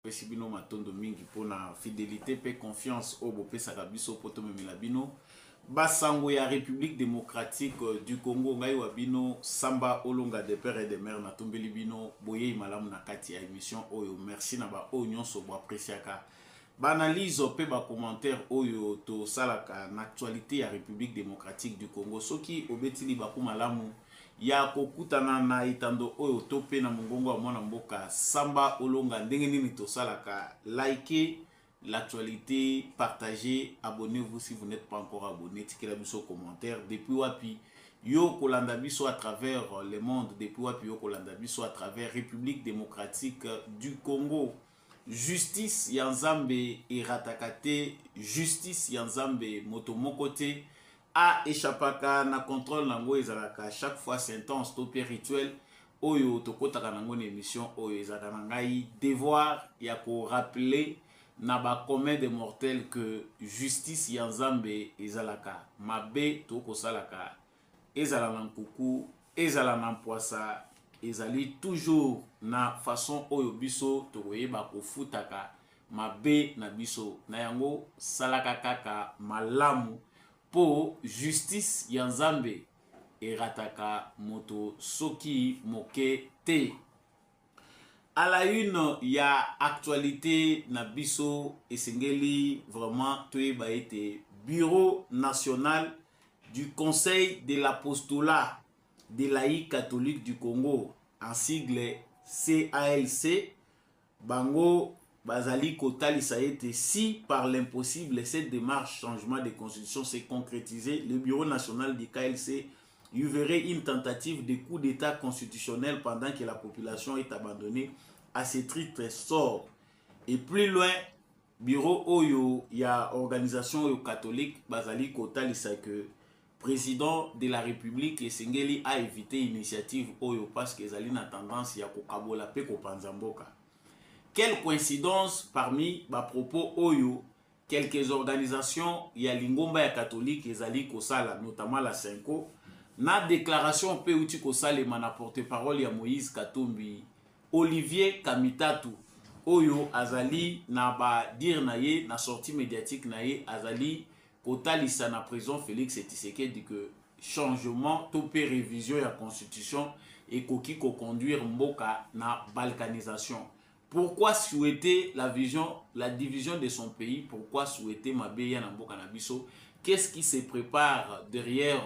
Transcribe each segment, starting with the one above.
topesi bino matondo mingi pona fidélité pe confiance o bopesaka biso po tomemela bino basango ya République démocratique du Congo. Ngai wa bino Samba Olonga de père et de mère na tombeli bino boye malamu na kati ya émission oyo. Merci na ba oyo nyonso bo appréciaka ba analyse pe ba commentaire oyo to salaka na actualité ya République démocratique du Congo. Soki obetili ba ko malamu ya kokutana na itando oyo tope na mongongo wa mwana mboka Samba Olonga ndenge nini to salaka, likez l'actualité, partagez, abonnez-vous si vous n'êtes pas encore abonné, tikez la biso commentaire depuis wapi yo kolanda biso à travers le monde, depuis wapi yo kolanda biso à travers République démocratique du Congo. Justice yanzambe iratakate, justice yanzambe motomokote a échappaka na contrôle nango ezalaka chaque fois sentence to rituel oyo tokotaka nango na émission oyo ezalaka na ngai devoir ya ko rappeler na ba commun des mortels que justice yanzambe ezalaka mabe to kosalaka ezala na nkuku ezala na mpoasa ezali toujours na façon oyo biso tokoyeba kofutaka mabe na biso na yango salaka kaka malamu po justice yanzambe erataka moto soki moke te. À la une ya actualité na biso esengeli vraiment toyeba ete Bureau national du Conseil de l'apostolat des laïcs catholiques du Congo, en sigle CALC, bango bazali kotalisa ete si par l'impossible cette démarche changement de constitution s'est concrétisée, le Bureau national du KLC y verrait une tentative de coup d'état constitutionnel pendant que la population est abandonnée à ses tristes sorts. Et plus loin, Bureau Oyo, il y a organisation catholique, bazali kotalisa que président de la République Esengeli a évité initiative Oyo parce que zali na tendance ya kokabola pe kopanzamboka. Quelle coïncidence parmi ba propos Oyo, quelques organisations ya lingomba ya catholique ezali kosala, notamment la Senko, na déclaration pe uti kosale mana porte-parole ya Moïse Katumbi, Olivier Kamitatu Oyo azali na ba dire na ye na sortie médiatique na ye azali kotalisa na prison Félix Tshisekedi que changement topé révision ya constitution et koki ko conduire mboka na balkanisation. Pourquoi souhaiter la division de son pays? Pourquoi souhaiter mabeya na mboka na biso? Qu'est-ce qui se prépare derrière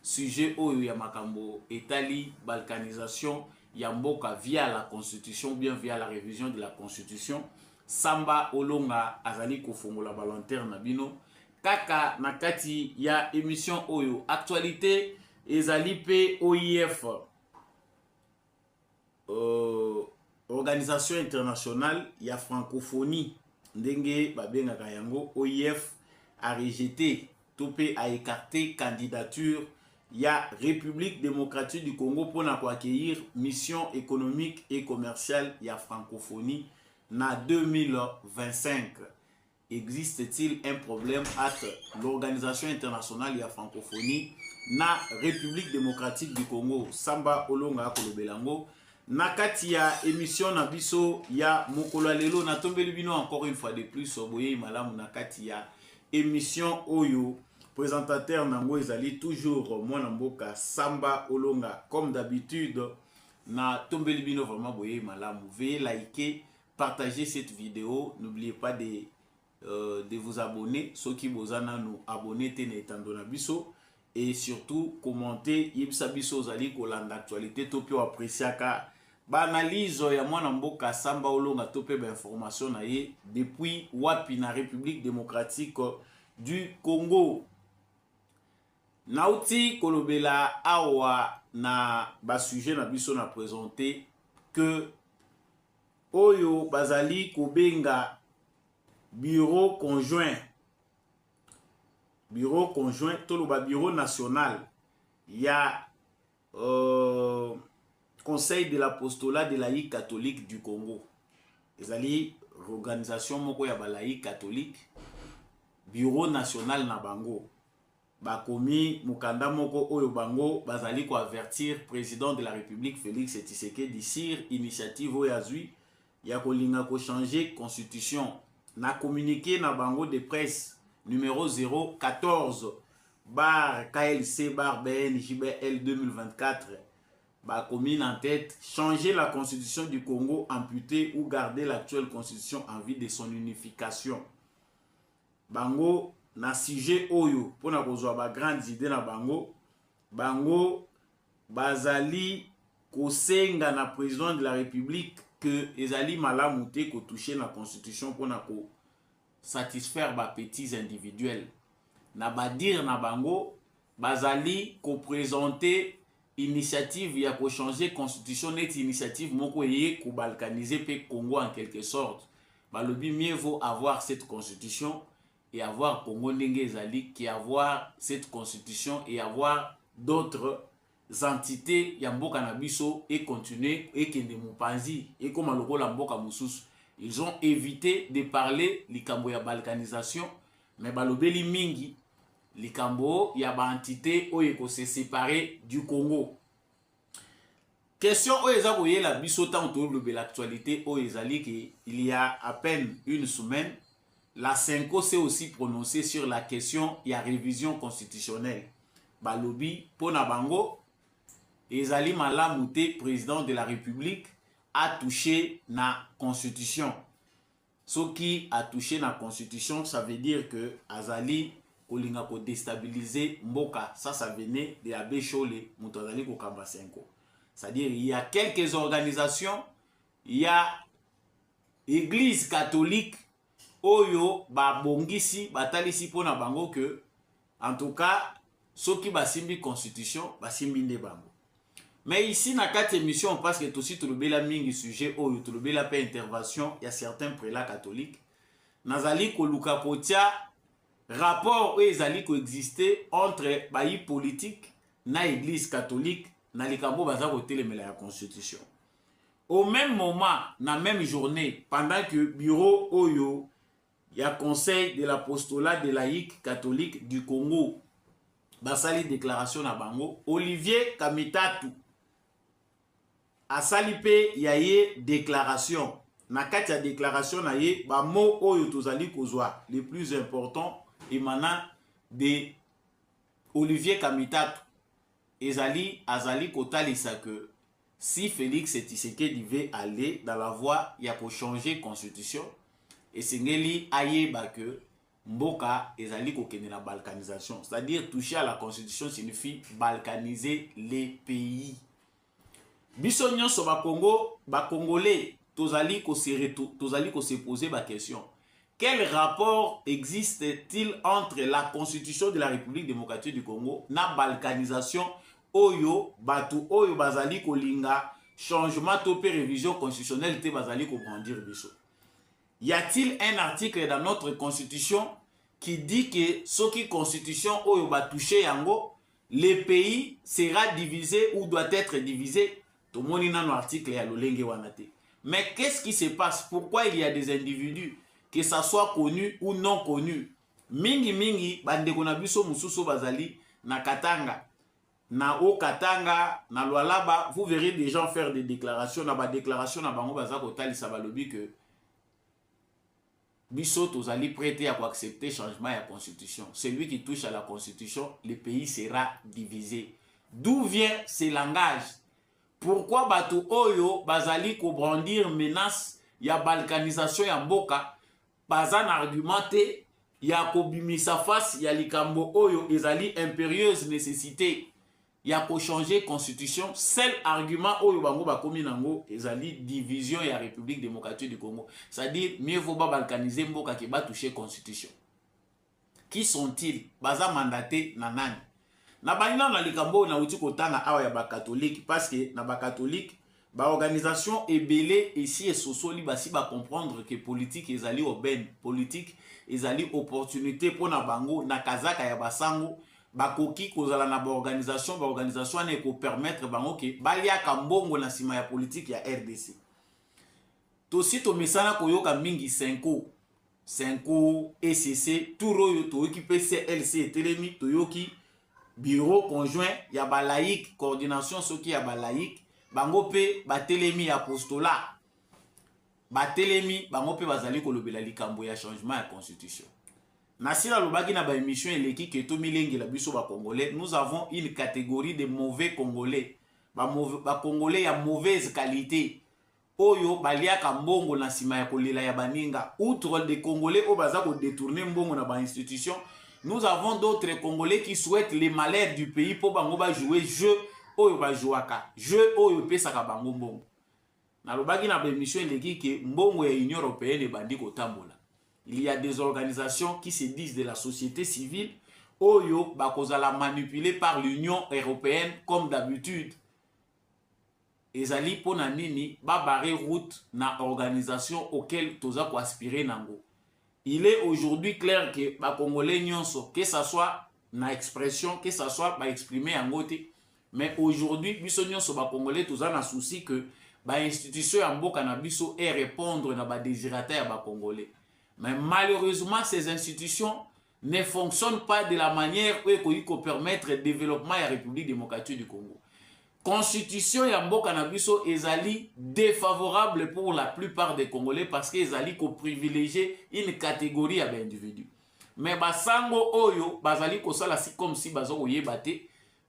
sujet oyo ya makambo etali balkanisation ya mboka via la constitution, bien via la révision de la constitution? Samba Olonga azali kofongola balanterne na bino kaka na kati ya émission oyo actualité ezali pe OIF, organisation internationale ya francophonie ndenge babengaka yango. OIF a rejeté topé a écarté candidature ya République démocratique du Congo pour accueillir mission économique et commerciale ya francophonie na 2025. Existe-t-il un problème entre l'organisation internationale ya francophonie na République démocratique du Congo? Samba Olonga kolobelango na kati ya émission na biso ya mokolo lelo na tombeli bino encore une fois de plus boye malamu na kati ya émission oyo. Présentateur nango ezali toujours mwana mboka Samba Olonga comme d'habitude na tombeli bino vraiment boye malamu. Veuillez liker, partager cette vidéo, n'oubliez pas de vous abonner ceux qui bozana nous abonner te netando na biso et surtout commenter yebisa biso zali kolanda actualité topio appréciaka ba analyse ya mwana mboka Samba Olonga topé ba information na ye depuis wapi na République démocratique du Congo. Nauti kolobela awa na ba sujet na biso na présenté que oyo bazali kobenga bureau conjoint toloba bureau national ya conseil de l'apostolat de laïcs catholiques du Congo. Ezali organisation moko ya ba laïcs catholique bureau national na bango bakomi mukanda moko oyo bango bazali ko avertir président de la République Félix Tshisekedi sur initiative oyo azui ya kolinga ko changer constitution na communiqué na bango de presse numéro 014 bar KLC bar BNJBL 2024 bah commune en tête changer la constitution du Congo, amputer ou garder l'actuelle constitution en vue de son unification. Bango na sujet oyo pour na kozwa ba grandes idées na bango bazali kosenga na président de la République que ezali malamu te ko toucher la constitution pour na ko satisfaire ba petits individuels na ba dire na bango bazali ko présenter initiative ya ko changer constitution net initiative moko yé ko balkaniser pe Congo en quelque sorte. Balobi mieux vaut avoir cette constitution et avoir Congo ndenge ezali qu'avoir cette constitution et avoir d'autres entités ya mboka na biso et continuer et kende mupanzi et comme lokola mboka mususu. Ils ont évité de parler likambo ya balkanisation mais balobeli mingi likambo ya ba entité oyo ko se séparer du Congo. Question oyo eza koyela biso tant to l'actualité oyo ezali que il y a à peine une semaine la CENCO s'est aussi prononcée sur la question ya révision constitutionnelle. Balobi pona bango ezali malamu te président de la République a touché na constitution. Ce qui a touché na constitution, ça veut dire que azali kolinga ko déstabiliser mboka. Ça venait de Abbé Chole Moutazali ko kamba Senko. C'est-à-dire il y a quelques organisations, il y a église catholique oyo ba bongisi batalisi pona bango que en tout cas soki basimbi constitution basimbi nde bango. Mais ici, dans cette émission, parce que tout aussi tout le bel mingi sujet ou tout le bel intervention, il y a certains prélats catholiques. Nazali ko luka potia rapport où ezali ko exister entre bayi politique na église catholique na likambo baza ko telemela la constitution. Au même moment, na même journée, pendant que bureau oyo il y a conseil de l'apostolat des laïcs catholiques du Congo basali déclaration na bango, Olivier Kamitatu asali pe yaye déclaration na kati ya déclaration na ye ba mot oyo tozali kozwa les plus importants émanant de Olivier Kamitatu ezali azali kotalisa que si Félix Tshisekedi veut aller dans la voie ya ko changer constitution et sengeli ayeba que mboka ezali kokende na balkanisation, c'est-à-dire toucher à la constitution signifie balkaniser les pays. Biso nyonso ba Congo, ba Congolais, tozali ko se poser ba question. Quel rapport existe-t-il entre la constitution de la République démocratique du Congo na balkanisation oyo batu oyo bazali ko linga changement topé révision constitutionnelle te bazali ko brandir biso? Y a-t-il un article dans notre constitution qui dit que ce qui constitution oyo ba touché yango le pays sera divisé ou doit être divisé? Tout le monde a un article à l'olenge wanate. Mais qu'est-ce qui se passe? Pourquoi il y a des individus, que ça soit connu ou non connu? Mingi, bandeko na biso mususu bazali, na Katanga, na O Katanga, na Lualaba, vous verrez des gens faire des déclarations, na ba déclaration na bango bazako tali sabalobi que biso tozali prêté à accepter changement à la constitution. Celui qui touche à la constitution, le pays sera divisé. D'où vient ce langage? Pourquoi bato oyo bazali ko brandir menace ya balkanisation ya mboka bazan argumenté ya ko bimisa face ya likambo oyo ezali impérieuse nécessité ya ko changer constitution? Seul argument oyo bango bakomi nango ezali division ya République démocratique du Congo, c'est-à-dire mieux vaut pas balkaniser mboka ke ba toucher constitution. Qui sont-ils? Baza mandaté na nani? Na banina na likambo na uti kotanga awa ya ba catholique, parce que na ba catholique ba organisation ebele ici et sosoli basi ba comprendre que politique ezali aubaine, politique ezali opportunité pour na bango na kazaka ya basango bakoki kozala na ba organisation ne ko permettre bango ke baliaka mbongo na sima ya politique ya RDC. Tosi to misana koyoka mingi 5 ECC turo to okipe CLC telemi toyoki bureau conjoint ya ba laïque coordination soki ya ba laïque bango pe ba telemi apostolat. batelemi bango pe bazali kolobela likambo ya changement ya constitution. Nasila lobaki na ba émission eleki ke to milengela biso ba congolais, nous avons une catégorie de mauvais congolais, ba congolais ya mauvaise qualité. Oyo baliaka mbongo na sima ya kolela ya baninga. Outre des congolais o baza ko détourner mbongo na ba institution, nous avons d'autres congolais qui souhaitent les malheurs du pays pour bango ba jouer jeu oyo ba jouaka, jeu oyo pesaka bango mbongo. Na lobaki na ba émission eleki ke mbongo ya Union européenne bandi ko tambola. Il y a des organisations qui se disent de la société civile, oyo bakozala manipulé par l'Union européenne comme d'habitude. Ezali pona nini ba barrer route na organisation auquel toza ko aspirer nango. Il est aujourd'hui clair que ba congolais nyonso, que ça soit na expression, que ça soit ba exprimer en côté, mais aujourd'hui biso nyonso ba congolais toza na souci que ba institution ya mboka na biso et répondre na ba désirata ya ba congolais. Mais malheureusement, ces institutions ne fonctionnent pas de la manière où ils peuvent permettre le développement de la République démocratique du Congo. Constitution ya mboka na biso ezali défavorable pour la plupart des Congolais parce qu'ils ezali ko privilégier une catégorie d'individus. Mais basango oyo bazali ko sala si comme si bazo oyeba te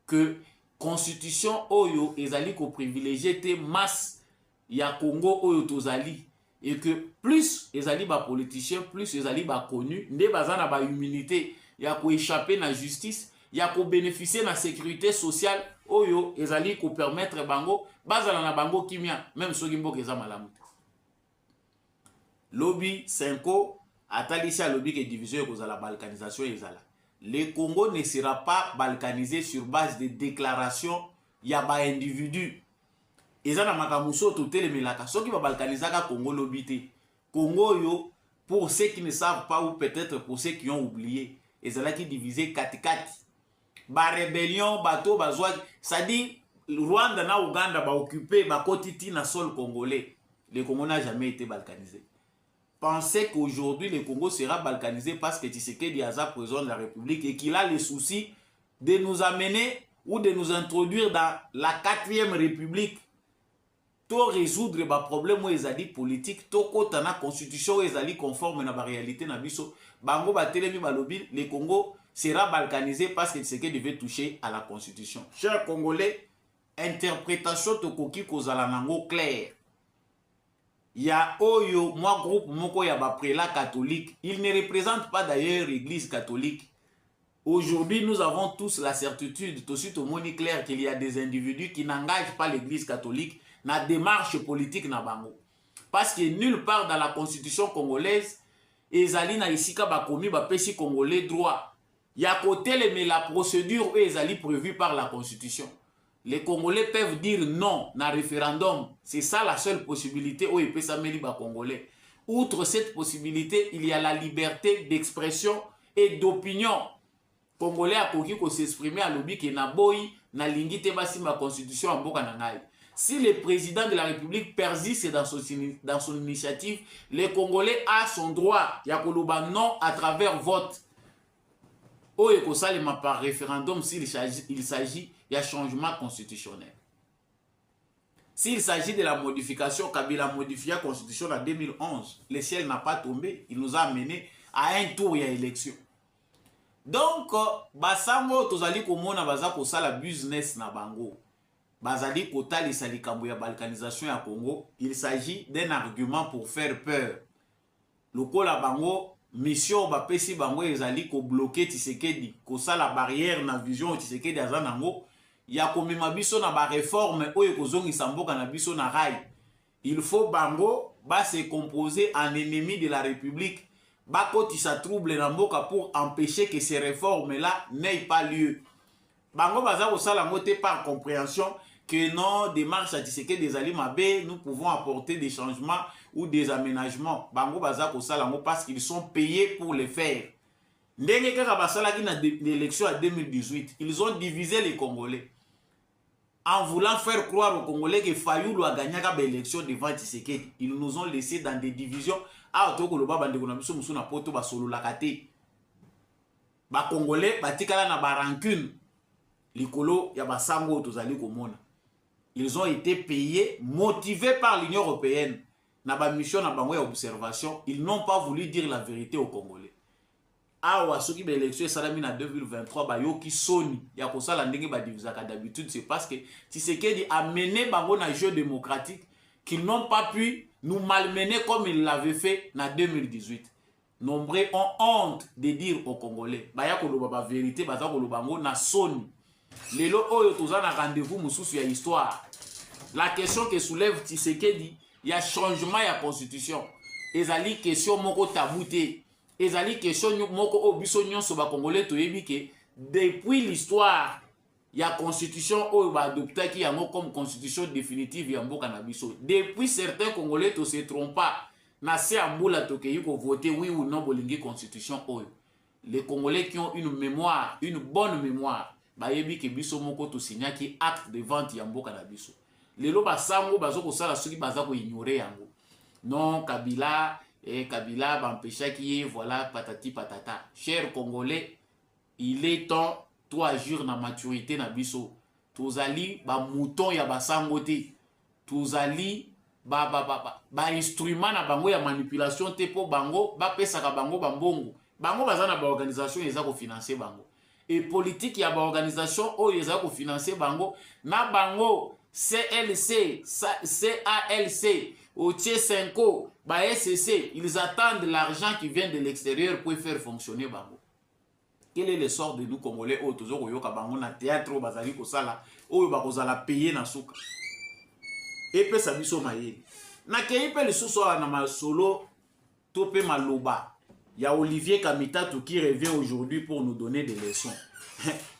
que constitution oyo ezali ko privilégier te masse ya Congo oyo tozali. Et que plus les ali ba politiciens, plus les ali ba connus, nde bazana ba humilité, ya ko échapper na justice, ya ko bénéficier na sécurité sociale, oyo les ali ko permettre bango, bazala na bango kimia, même soki mboka eza malamu. Lobby 5 atalisi lobby que division ko la balkanisation ezala. Le Congo ne sera pas balkanisé sur base de déclarations ya ba individus. Ezana makamuso to telemelaka soki ba balkanisaka Congo lobité Congo yo pour ceux qui ne savent pas ou peut-être pour ceux qui ont oublié ezala qui divisé 4-4 ba rébellion bato bazwa ça dit Rwanda na Uganda ba occupé ba kotiti na sol congolais. Le Congo n'a jamais été balkanisé. Pensez qu'aujourd'hui le Congo sera balkanisé parce que Tshisekedi Aza président de la République et qu'il a le souci de nous amener ou de nous introduire dans la 4e République. To résoudre les problèmes où ezali politique, to kota na constitution où ezali conforme na ba réalité na biso, bango ba telemi balobi, le Congo sera balkanisé parce que ce qui devait toucher à la constitution. Chers Congolais, interprétation to koki kozala nango clair. Ya oyo moi groupe moko ya ba prélat catholique, il ne représente pas d'ailleurs l'église catholique. Aujourd'hui, nous avons tous la certitude, tout de suite au monde clair qu'il y a des individus qui n'engagent pas l'église catholique na démarche politique na bango. Parce que nulle part dans la constitution congolaise, ezali na isika bakomi ba pesi congolais droit. Ya côté mais la procédure ezali prévue par la constitution. Les Congolais peuvent dire non na référendum. C'est ça la seule possibilité où ils peuvent s'amélior ba congolais. Outre cette possibilité, il y a la liberté d'expression et d'opinion. Congolais a koki ko s'exprimer à lobby ke na boy na lingite basi ma constitution en mboka na ngai. Si le président de la République persiste dans son initiative, le Congolais a son droit. Il y a non à travers vote. Par référendum s'il s'agit d'un changement constitutionnel. S'il s'agit de la modification, Kabila a modifié la constitution en 2011. Le ciel n'a pas tombé. Il nous a amené à un tour et à l'élection. Donc, basango tozali komona baza ko sala business na bango. Bazali kotali salikambo ya balkanisation ya Congo, il s'agit d'un argument pour faire peur. Lokola bango mission ba pesi bango ezali ko bloquer Tshisekedi, ko sala barrière na vision Tshisekedi azanango, ya komema biso na ba réforme oyo kozongisa mboka na biso na rail. Il faut bango ba se composer en ennemi de la République, ba kotisa trouble na mboka pour empêcher que ces réformes là n'aient pas lieu. Bango baza ko sala ngote par compréhension que non, démarche à Tshisekedi des Alimabé, nous pouvons apporter des changements ou des aménagements. Bango baza ko salango parce qu'ils sont payés pour le faire. Ndenge kaka basala ki na l'élection à 2018, ils ont divisé les Congolais en voulant faire croire aux Congolais que Fayulu a gagné la élection devant Tshisekedi. Ils nous ont laissé dans des divisions. Ah, toko lo baba ndeko na biso musu na poto ba solo lakate. Ba Congolais batikala na ba rancune. Likolo ya basango tozali komona. Ils ont été payés, motivés par l'Union européenne. na ba mission na bango ya observation, ils n'ont pas voulu dire la vérité aux Congolais. Awa soki ba élection esalami na 2023 ba yoki soni ya kosala ndenge ba divisaka d'habitude, c'est parce que Tshisekedi a mené bango na jeu démocratique qu'ils n'ont pas pu nous malmener comme ils l'avaient fait en 2018. Nombreux ont honte de dire aux Congolais baya koloba ba vérité baza koloba ngo na soni. Lelo oyo toza na rendez-vous mususu ya histoire. La question que soulève Tshisekedi, il y a changement ya constitution. Ezali question moko tabouté. Ezali question moko obiso nyonso ba Congolais toyebi ke depuis l'histoire ya constitution oyo ba adoptaki yango comme constitution définitive ya mboka na biso. Depuis certains Congolais to se trompent pas. Na se ambula tokeyi ko voter oui ou non bolingi constitution oyo. Les Congolais qui ont une mémoire, une bonne mémoire, ba yebi ke biso moko to signaki acte de vente ya mboka na biso. Lelo basango bazo ko sala soki baza ko ignorer yango. Non Kabila Kabila bampeshaki voilà patati patata. Chers Congolais, il est temps to agir na maturité na biso. Tozali ba mouton ya basango te. Tozali ba instrument na bango ya manipulation te po bango ba pesaka bango bambongo. Bango baza na ba organisation eza ko financer bango. Et politique ya ba organisation o eza ko financer bango na bango CLC, CALC, OT5, SCC, ils attendent l'argent qui vient de l'extérieur pour faire fonctionner bango. Quel est le sort de nous Congolais au toujours yoka bango na théâtre bazali ko sala o ba ko zala payer na suka. Et pe sa biso maye. Na kei pe le soso na ma solo topé maloba. Il y a Olivier Kamitatou qui revient aujourd'hui pour nous donner des leçons.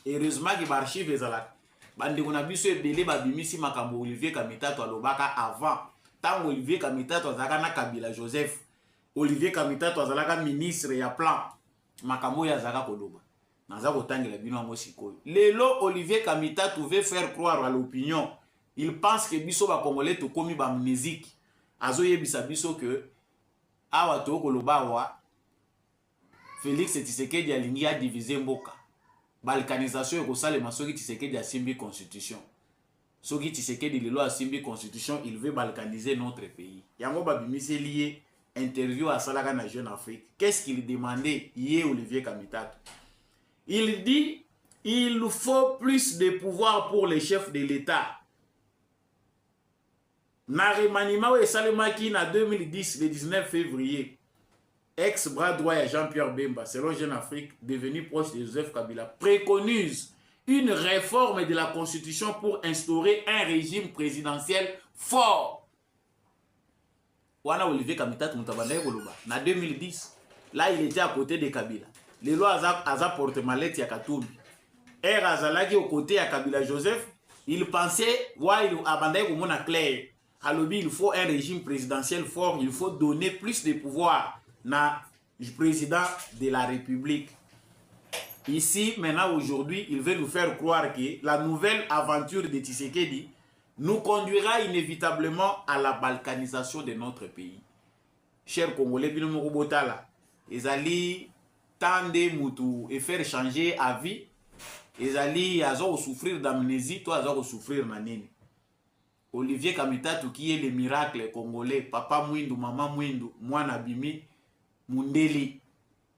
Heureusement que l'archive est là. Bande on a biso ebele ba bimisi makambo Olivier Kamitatou alobaka avant. Tant Olivier Kamitatou azaka na Kabila Joseph. Olivier Kamitatou azalaka ministre ya plan. Makambo ya zaka koloba. Naza kotangela bino ngo sikoyo. Lelo Olivier Kamitatou veut faire croire à l'opinion. Il pense que biso ba Congolais to komi ba amnésique. Azo yebisa biso que awa to koloba wa Félix Tshisekedi alingi a divisé mboka. Balkanisation ko salema soki Tshisekedi a simbi constitution. Soki Tshisekedi lelo a simbi constitution, il veut balkaniser notre pays. Yango ba bimisi lié interview à Salaka na Jeune Afrique. Qu'est-ce qu'il demandait hier Olivier Kamitatou? Il dit il faut plus de pouvoir pour les chefs de l'État. Na remaniement et salemaki na 2010 le 19 février. Ex-bras droit à Jean-Pierre Bemba, selon Jeune Afrique, devenu proche de Joseph Kabila, préconise une réforme de la Constitution pour instaurer un régime présidentiel fort. Wana Olivier Kamitatou Mutabandaye Koloba, en 2010, là il était à côté de Kabila. Les lois Aza porte-mallette ya Katumbi. Er Azalaki au côté de Kabila Joseph, il pensait, ouais, il abandonne comme on a clair. À l'objet, il faut un régime présidentiel fort, il faut donner plus de pouvoir na président de la République. Ici, maintenant, aujourd'hui, il veut nous faire croire que la nouvelle aventure de Tshisekedi nous conduira inévitablement à la balkanisation de notre pays. Chers Congolais, ezali tande mutu et faire changer avis, ezali azo souffrir d'amnésie, toi azo souffrir nanini. Olivier Kamitatou qui est le miracle congolais, papa Mwindu, maman Mwindu, mwana bimi Mundele.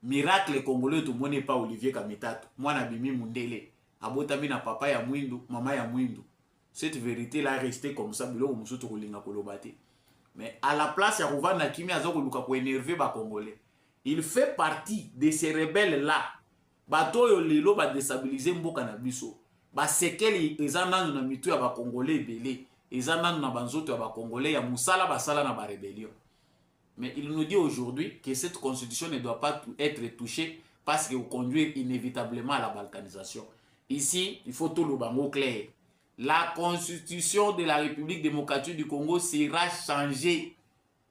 Miracle congolais tout le monde n'est pas Olivier Kamitatou. Mwana bimi Mundele. Abotami na papa ya Mwindu, maman ya Mwindu. Cette vérité là est restée comme ça, bilo musutu kolinga kolobate. Mais à la place ya Rovana Kimi azo koluka ko énerver ba congolais. Il fait partie de ces rebelles là. Bato yo lelo ba déstabiliser mboka na biso. Ba sekeli ezananu na mitu ya ba congolais belé. Ezananu na banzoto ya ba congolais ya musala basala na ba rébellion. Mais il nous dit aujourd'hui que cette constitution ne doit pas être touchée parce qu'elle conduit inévitablement à la balkanisation. Ici, il faut tout le bango clair. La constitution de la République démocratique du Congo sera changée.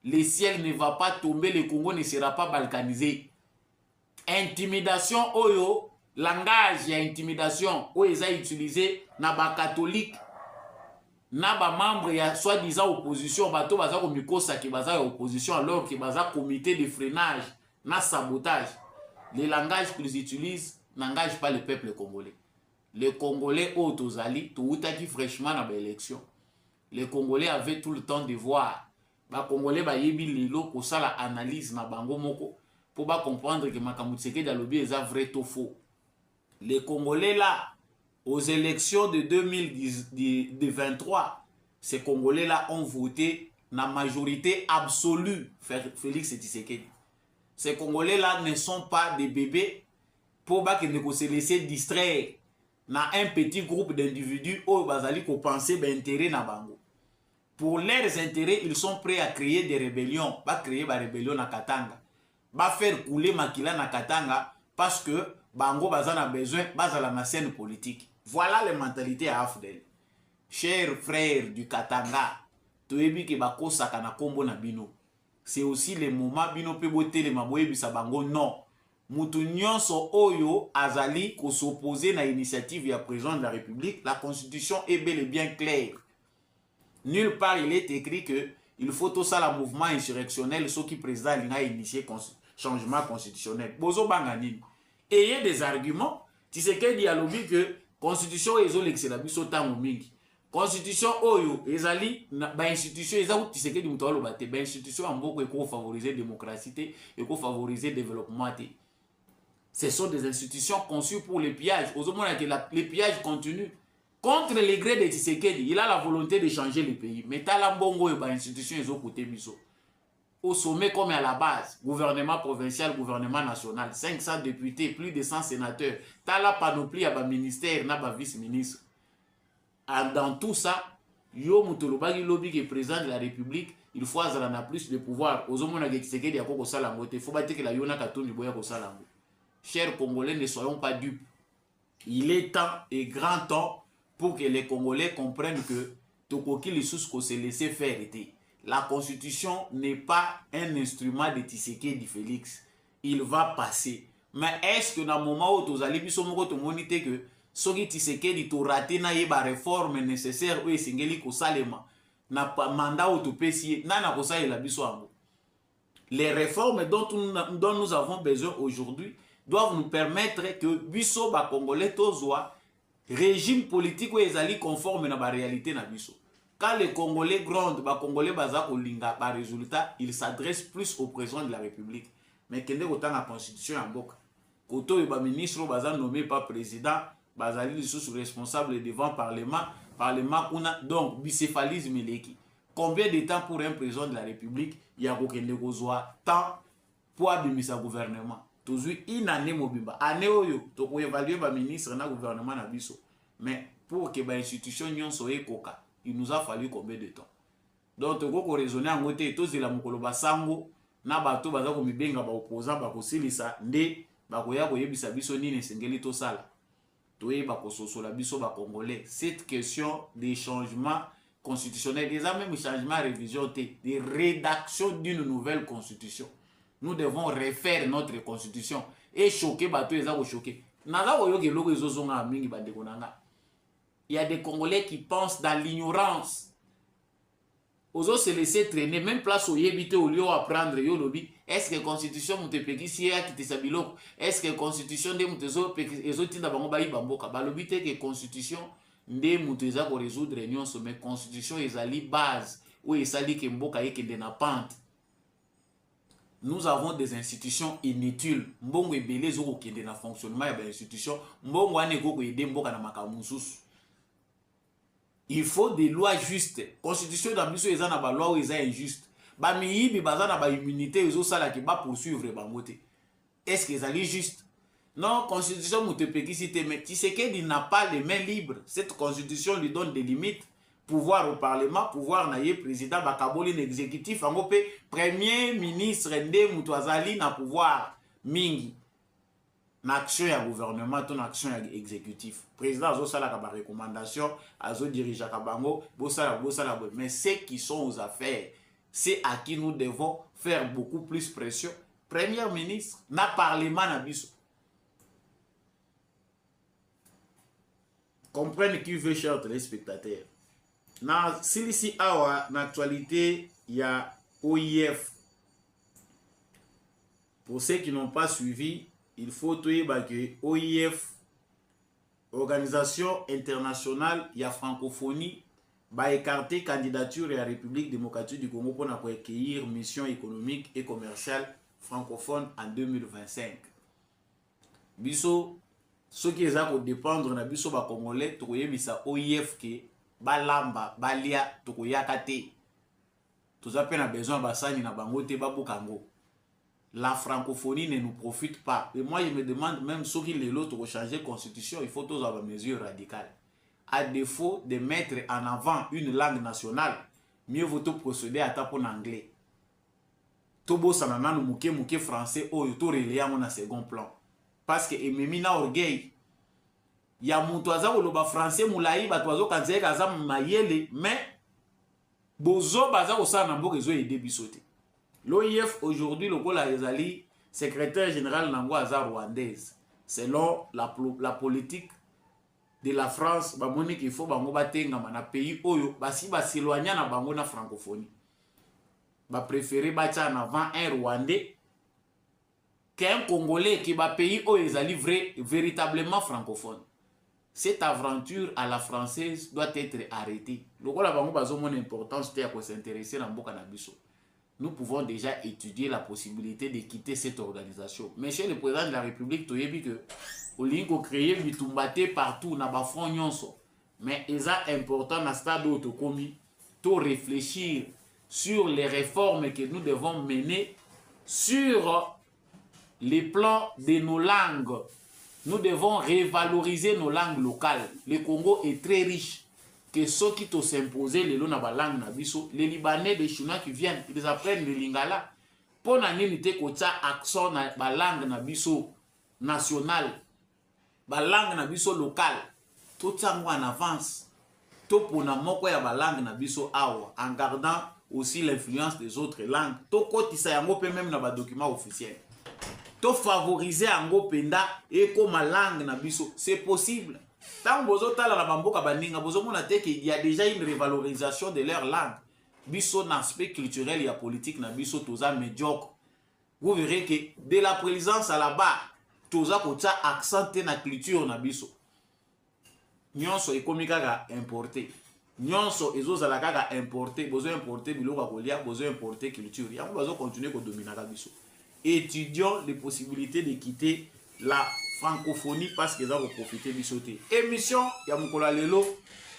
Le ciel ne va pas tomber, le Congo ne sera pas balkanisé. Intimidation, oyo, langage et intimidation, oyo est utilisé na ba catholique. Na ba membre ya soi-disant opposition bato baza ko mikosa ki baza ya opposition alors que baza comité de freinage na sabotage. Le langage qu'ils utilisent n'engage pas le peuple congolais. Les Congolais autozali tout outaki fraîchement na ba élection. Les Congolais avaient tout le temps de voir ba congolais ba yebi lelo ko sala analyse na bango moko pour ba comprendre que makambo Tshisekedi alobi eza vrai to faux. Les Congolais là aux élections de 2023, ces Congolais là ont voté la majorité absolue Félix Tshisekedi. Ces Congolais là ne sont pas des bébés pour pas qu'ils ne se laisser distraire dans un petit groupe d'individus où bazali ko penser ben intérêt na bango. Pour leurs intérêts, ils sont prêts à créer des rébellions, pas créer des rébellions na Katanga, pas faire couler Makila na Katanga parce que bango bazan a besoin bazala na scène politique. Voilà les mentalités à Afdel. Chers frères du Katanga, toyebi ke bako sakana kombo na bino. C'est aussi le moment bino pe bote le maboye bisa bango non. Mutu nyonso oyo azali ko s'opposer na initiative ya président de la République, la constitution est bel et bien claire. Nulle part il est écrit que il faut tout ça la mouvement insurrectionnel ce qui président a initié changement constitutionnel. Bozo banganini. Ayez des arguments. Tshisekedi alobi que constitution ezo l'excella biso tango mingi. Constitution oyo ezali ba institution ezaku Tshisekedi muto aloba te ba institution amboko eko favoriser démocratie te, eko favoriser développement te. Ce sont des institutions conçues pour les pillages. Ozomona que les pillages continuent. Contre les grés de Tshisekedi, il a la volonté de changer le pays. Mais tala mbongo e ba institution ezo kote biso. Au sommet comme à la base, gouvernement provincial, gouvernement national, 500 députés, plus de 100 sénateurs, t'as la panoplie à bas ministère, n'a pas vice-ministre. Dans tout ça, yo mutolobagi lobby qui est président de la République, il faut avoir plus de pouvoir. Aux hommes qui se quedent à Koko Salango, il faut battre que la Yona Katouni Boya Salango. Chers Congolais, ne soyons pas dupes. Il est temps et grand temps pour que les Congolais comprennent que Tokoki les sous qu'on s'est laissé faire était. La constitution n'est pas un instrument de Tshisekedi Félix. Il va passer. Mais est-ce que dans le moment où tu as dit que Soki Tshisekedi tu raté na yeba réforme nécessaire ou singeli ko salema na mandat ou tu pesier na ko la biso ango. Les réformes dont nous avons besoin aujourd'hui doivent nous permettre que biso ba congolais tozwa régime politique ou ezali conforme na ba réalité na biso. Quand les Congolais grondent, les Congolais baza kolinga par résultat, ils s'adressent plus au président de la République. Mais kende autant la constitution en boka. Koto et ba ministre baza nommé par président, bazali sous responsable devant parlement kuna donc bicéphalisme leki. Combien de temps pour un président de la République il y a kende kozwa temps pour abimisa gouvernement. Toujours une année mobimba. Année oyo to ko évaluer ba ministre na gouvernement na biso. Mais pour que ba institution nyonso ekoka il nous a fallu combien de temps? Donc, tu peux raisonner en côté, tous les mokolo basango, na bato baza ko mibenga ba opposant ba ko silisa nde ba ko ya ko yebisa biso nini sengeli to sala. Toye ba ko sosola biso ba congolais. Cette question des changements constitutionnels, des même changements révision de rédaction d'une nouvelle constitution. Nous devons refaire notre constitution et choquer bato eza ko choquer. Naza ko yoke loko ezozonga mingi bande konanga. Il y a des Congolais qui pensent dans l'ignorance. Aux autres se laisser traîner, même place au yébité au lieu apprendre yo lobby. Est-ce que la constitution mutepeki si ya kiti sabilo? Est-ce que la constitution de mutezo ezo tinda bango bayi bamboka? Ba lobby te que constitution nde muteza ko résoudre nyonso mais constitution ezali base ou ezali ke mboka yeke de na pente. Nous avons des institutions inutiles. Mbongo ebele zo ko kende na fonctionnement ya ba institution. Mbongo ane ko ko ede mboka na makamususu. Il faut des lois justes. Constitution d'ambition est na ba loi ou est injuste. Ba miyibi baza na ba immunité ezo sala ki ba poursuivre bangote. Est-ce que ça est juste? Non, constitution mutepeki cité mais Tshisekedi n'a pas les mains libres. Cette constitution lui donne des limites. Pouvoir au parlement, pouvoir na ye président bakaboli l'exécutif angope premier ministre nde mutwazali na pouvoir mingi. L'action ya gouvernement, ton action ya exécutif. Président azo sala ka ba recommandation, azo dirige ka bango, bo sala. Mais ceux qui sont aux affaires, c'est à qui nous devons faire beaucoup plus pression. Premier ministre, na parlement na biso. Comprenez qui veut, chers téléspectateurs. Na silisi awa na actualité ya OIF. Pour ceux qui n'ont pas suivi, il faut que OIF, Organisation internationale, il y a francophonie, va écarter candidature à la République démocratique du Congo pour accueillir mission économique et commerciale francophone en 2025. Biso, ce qui est à dépendre de biso ba Congolais, trouver bisa OIF que balamba balia tokoyakate. Tous à peine besoin basani na bangote babukango. La francophonie ne nous profite pas. Et moi, je me demande même ceux qui les l'autre changer la constitution, il faut tous avoir mesures radicales. À défaut de mettre en avant une langue nationale, mieux vaut procéder à taper en anglais. Tobo sanana no muke français ou to relais en second plan. Parce que ememina orgueil. Ya mutoaza oloba français moulayi batwazo kanzé kaza mayele mais bozo baza osana mboka ezo aider bisote. L'OIF aujourd'hui, le Ezali, secrétaire général Nangwaza rwandaise, selon la politique de la France, il faut que na pays oyo basi s'éloigner na bango na francophonie. Ba préférer battre en avant un Rwandais qu'un Congolais qui va pays oyo ezali véritablement francophone. Cette aventure à la française doit être arrêtée. Le bango bazo mon importance de s'intéresser na mboka na biso. Nous pouvons déjà étudier la possibilité de quitter cette organisation. Monsieur le président de la République, tu as vu que Olingo créé Bitumbate partout, na ba front nyonso. Mais il est important dans stade où tu commis, de réfléchir sur les réformes que nous devons mener sur les plans de nos langues. Nous devons revaloriser nos langues locales. Le Congo est très riche. Que ceux qui t'ont s'imposé les langues na biso, les Libanais, les Chinois qui viennent, ils apprennent le lingala. Pour n'animiter kocha accent na ba langue na biso nationale, ba langue na biso locale, tout ça en avance. Tout pour na moko ya ba langue na biso awa, en gardant aussi l'influence des autres langues. Tout côté ça yango peut même na ba document officiel. Tout favoriser ango penda et comme langue na biso, c'est possible. Tant qu'il y a déjà une revalorisation de leur langue. Biso aspect culturel et politique na biso toza médiocre. Vous verrez que de la présence à la bas, toza kocha accenté na culture na biso. Nyonso ekomika ga importer. Nyonso ezoza la ga importer, besoin importer biloko kolia, besoin importer culture. Ya besoin continuer ko dominer ga biso. Étudions les possibilités de quitter la francophonie parce qu'ils ont profité du sauté. Émission Yamukola Lelo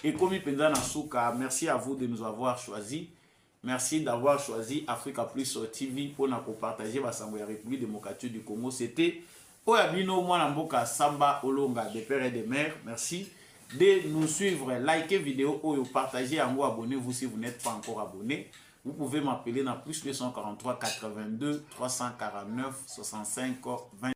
et Komi Pendana Souka. Merci à vous de nous avoir choisi. Merci d'avoir choisi Africa Plus TV pour nous partager la République démocratique du Congo. C'était Oyabino Mwanamboka Samba Olonga des pères et des mères. Merci de nous suivre. Likez vidéo ou partagez en vous, abonnez-vous si vous n'êtes pas encore abonné. Vous pouvez m'appeler dans plus 243 82 349 65 20.